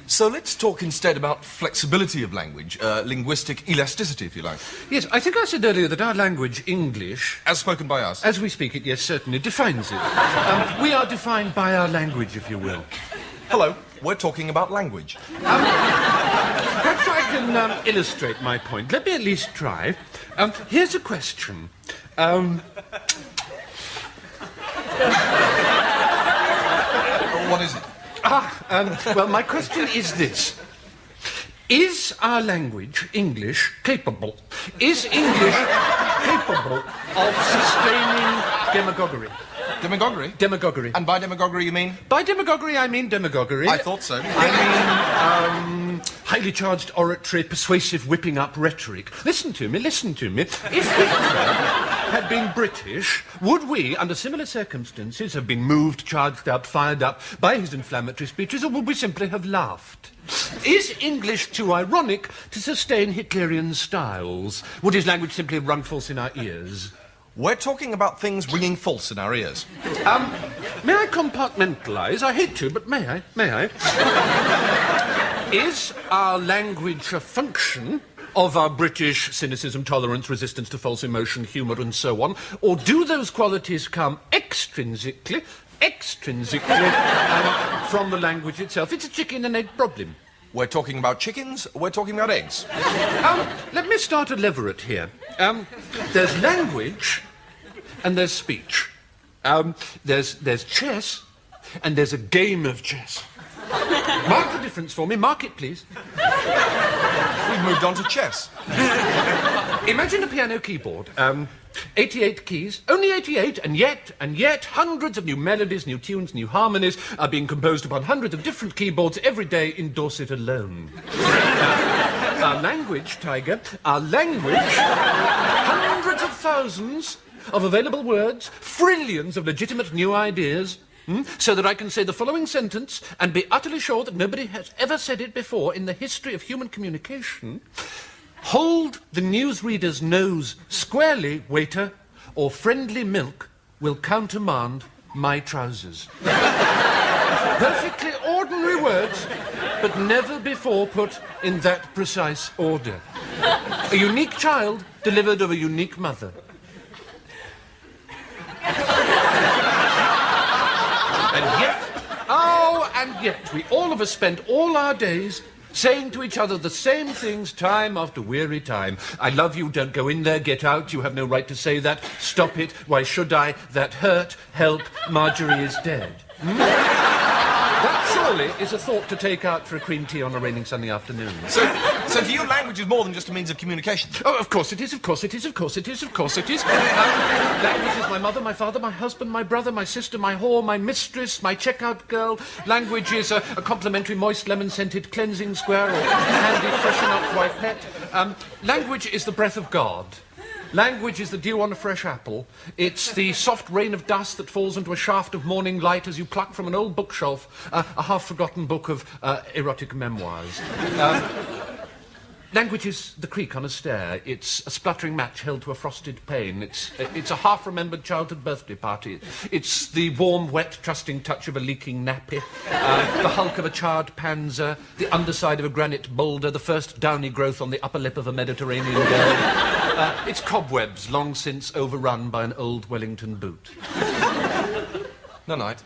So let's talk instead about flexibility of language, linguistic elasticity, if you like. Yes, I think I said earlier that our language, English... As spoken by us. As we speak it, yes, certainly, defines it. We are defined by our language, if you will. Hello, we're talking about language. Perhaps I can illustrate my point. Let me at least try. Here's a question. What is it? Well, my question is this. Is our language, English, capable? Is English capable of sustaining demagoguery? Demagoguery? Demagoguery. And by demagoguery you mean? By demagoguery, I mean demagoguery. I thought so. I mean, highly charged oratory, persuasive whipping up rhetoric. Listen to me, listen to me. If Hitler had been British, would we, under similar circumstances, have been moved, charged up, fired up by his inflammatory speeches, or would we simply have laughed? Is English too ironic to sustain Hitlerian styles? Would his language simply have rung false in our ears? We're talking about things ringing false in our ears. May I compartmentalise? I hate to, but may I? May I? Is our language a function of our British cynicism, tolerance, resistance to false emotion, humour and so on? Or do those qualities come extrinsically from the language itself? It's a chicken and egg problem. We're talking about chickens, we're talking about eggs. Let me start a leveret here. There's language and there's speech. There's chess and there's a game of chess. Mark the difference for me. Mark it, please. We've moved on to chess. Imagine a piano keyboard. 88 keys, only 88, and yet hundreds of new melodies, new tunes, new harmonies are being composed upon hundreds of different keyboards every day in Dorset alone. Our language, Tiger, our language, hundreds of thousands of available words, trillions of legitimate new ideas, so that I can say the following sentence and be utterly sure that nobody has ever said it before in the history of human communication. Hold the newsreader's nose squarely, waiter, or friendly milk will countermand my trousers. Perfectly ordinary words, but never before put in that precise order. A unique child delivered of a unique mother. And yet, we all of us spend all our days saying to each other the same things time after weary time. I love you, don't go in there, get out, you have no right to say that, stop it, why should I, that hurt, help, Marjorie is dead. That surely is a thought to take out for a cream tea on a raining sunny afternoon. So to you, language is more than just a means of communication? Oh, of course it is, of course it is, of course it is, of course it is. Language is my mother, my father, my husband, my brother, my sister, my whore, my mistress, my checkout girl. Language is a complimentary moist lemon-scented cleansing square or handy freshen-up white pet. Language is the breath of God. Language is the dew on a fresh apple. It's the soft rain of dust that falls into a shaft of morning light as you pluck from an old bookshelf a half-forgotten book of erotic memoirs. Language is the creak on a stair. It's a spluttering match held to a frosted pane. It's a half-remembered childhood birthday party. It's the warm, wet, trusting touch of a leaking nappy, the hulk of a charred panzer, the underside of a granite boulder, the first downy growth on the upper lip of a Mediterranean girl. It's cobwebs long since overrun by an old Wellington boot. No night.